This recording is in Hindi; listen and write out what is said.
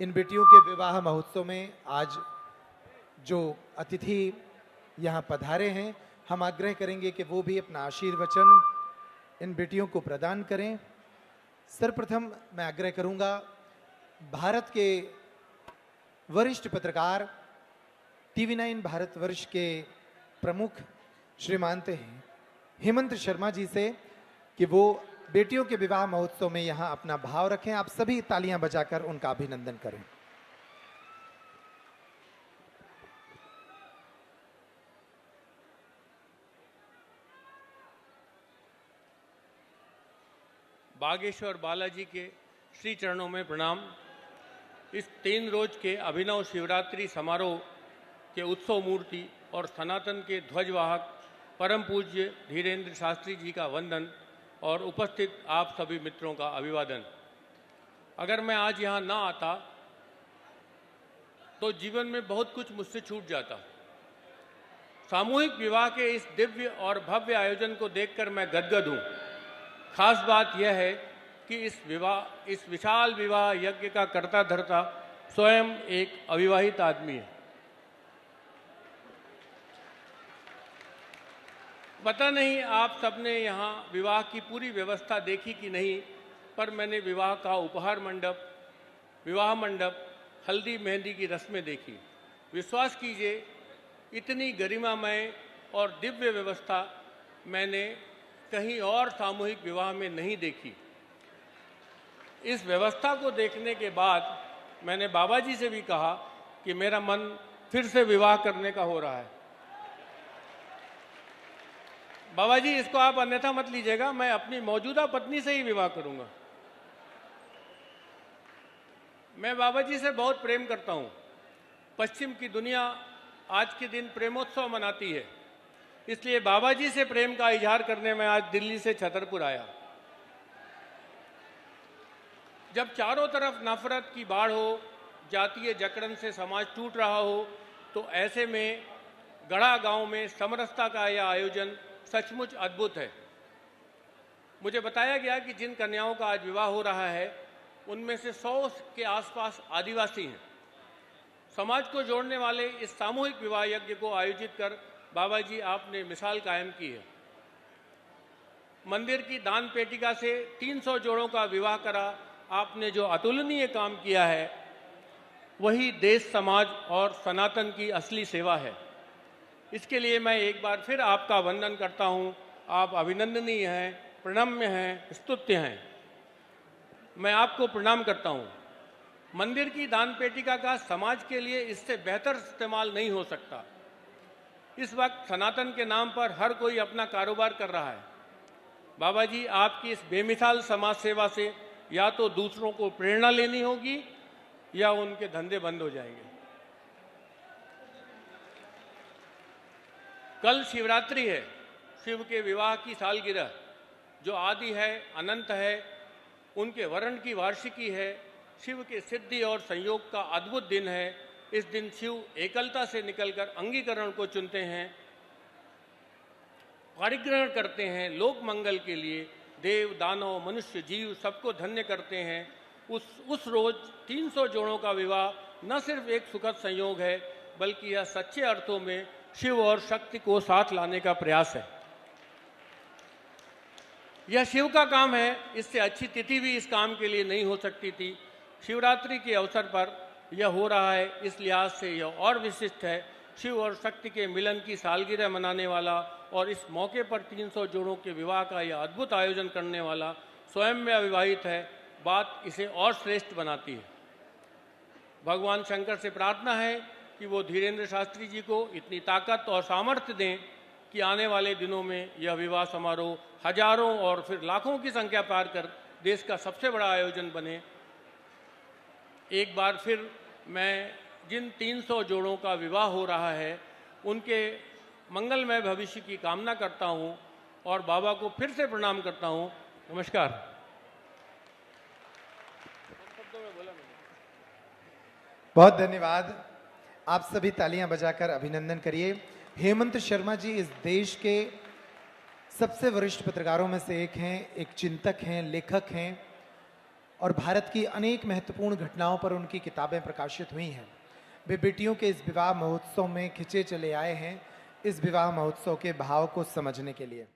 इन बेटियों के विवाह महोत्सव में आज जो अतिथि यहाँ पधारे हैं, हम आग्रह करेंगे कि वो भी अपना आशीर्वचन इन बेटियों को प्रदान करें। सर्वप्रथम मैं आग्रह करूंगा भारत के वरिष्ठ पत्रकार, टीवी 9 भारतवर्ष के प्रमुख श्रीमान हेमंत शर्मा जी से कि वो बेटियों के विवाह महोत्सव में यहाँ अपना भाव रखें। आप सभी तालियां बजाकर उनका अभिनंदन करें। बागेश्वर बालाजी के श्री चरणों में प्रणाम। इस 3 रोज के अभिनव शिवरात्रि समारोह के उत्सव मूर्ति और सनातन के ध्वजवाहक परम पूज्य धीरेन्द्र शास्त्री जी का वंदन और उपस्थित आप सभी मित्रों का अभिवादन। अगर मैं आज यहाँ ना आता तो जीवन में बहुत कुछ मुझसे छूट जाता। सामूहिक विवाह के इस दिव्य और भव्य आयोजन को देखकर मैं गदगद हूँ। खास बात यह है कि इस विशाल विवाह यज्ञ का कर्ता धर्ता स्वयं एक अविवाहित आदमी है। पता नहीं आप सबने यहाँ विवाह की पूरी व्यवस्था देखी कि नहीं, पर मैंने विवाह का उपहार मंडप, विवाह मंडप, हल्दी मेहंदी की रस्में देखी। विश्वास कीजिए, इतनी गरिमामय और दिव्य व्यवस्था मैंने कहीं और सामूहिक विवाह में नहीं देखी। इस व्यवस्था को देखने के बाद मैंने बाबा जी से भी कहा कि मेरा मन फिर से विवाह करने का हो रहा है। बाबा जी, इसको आप अन्यथा मत लीजिएगा, मैं अपनी मौजूदा पत्नी से ही विवाह करूंगा। मैं बाबा जी से बहुत प्रेम करता हूं। पश्चिम की दुनिया आज के दिन प्रेमोत्सव मनाती है, इसलिए बाबा जी से प्रेम का इजहार करने में आज दिल्ली से छतरपुर आया। जब चारों तरफ नफरत की बाढ़ हो, जातीय जकड़न से समाज टूट रहा हो, तो ऐसे में गढ़ा गांव में समरसता का यह आयोजन सचमुच अद्भुत है। मुझे बताया गया कि जिन कन्याओं का आज विवाह हो रहा है, उनमें से 100 के आसपास आदिवासी हैं। समाज को जोड़ने वाले इस सामूहिक विवाह यज्ञ को आयोजित कर बाबा जी आपने मिसाल कायम की है। मंदिर की दान पेटिका से 300 जोड़ों का विवाह करा आपने जो अतुलनीय काम किया है, वही देश, समाज और सनातन की असली सेवा है। इसके लिए मैं एक बार फिर आपका वंदन करता हूं। आप अभिनंदनीय हैं, प्रणम्य हैं, स्तुत्य हैं। मैं आपको प्रणाम करता हूं। मंदिर की दान पेटिका का समाज के लिए इससे बेहतर इस्तेमाल नहीं हो सकता। इस वक्त सनातन के नाम पर हर कोई अपना कारोबार कर रहा है। बाबा जी, आपकी इस बेमिसाल समाज सेवा से या तो दूसरों को प्रेरणा लेनी होगी या उनके धंधे बंद हो जाएंगे। कल शिवरात्रि है, शिव के विवाह की सालगिरह, जो आदि है, अनंत है, उनके वर्ण की वार्षिकी है। शिव के सिद्धि और संयोग का अद्भुत दिन है। इस दिन शिव एकलता से निकलकर अंगीकरण को चुनते हैं, परिग्रहण करते हैं, लोक मंगल के लिए देव, दानव, मनुष्य, जीव सबको धन्य करते हैं। उस रोज 300 जोड़ों का विवाह न सिर्फ एक सुखद संयोग है, बल्कि यह सच्चे अर्थों में शिव और शक्ति को साथ लाने का प्रयास है। यह शिव का काम है, इससे अच्छी तिथि भी इस काम के लिए नहीं हो सकती थी। शिवरात्रि के अवसर पर यह हो रहा है, इस लिहाज से यह और विशिष्ट है। शिव और शक्ति के मिलन की सालगिरह मनाने वाला और इस मौके पर 300 जोड़ों के विवाह का यह अद्भुत आयोजन करने वाला स्वयं में अविवाहित है। बात इसे और श्रेष्ठ बनाती है। भगवान शंकर से प्रार्थना है कि वो धीरेन्द्र शास्त्री जी को इतनी ताकत और सामर्थ्य दें कि आने वाले दिनों में यह विवाह समारोह हजारों और फिर लाखों की संख्या पार कर देश का सबसे बड़ा आयोजन बने। एक बार फिर मैं जिन 300 जोड़ों का विवाह हो रहा है, उनके मंगलमय भविष्य की कामना करता हूं और बाबा को फिर से प्रणाम करता हूं। नमस्कार। बहुत धन्यवाद। आप सभी तालियां बजाकर अभिनंदन करिए। हेमंत शर्मा जी इस देश के सबसे वरिष्ठ पत्रकारों में से एक हैं, एक चिंतक हैं, लेखक हैं। और भारत की अनेक महत्वपूर्ण घटनाओं पर उनकी किताबें प्रकाशित हुई हैं। वे बेटियों के इस विवाह महोत्सव में खिंचे चले आए हैं, इस विवाह महोत्सव के भाव को समझने के लिए।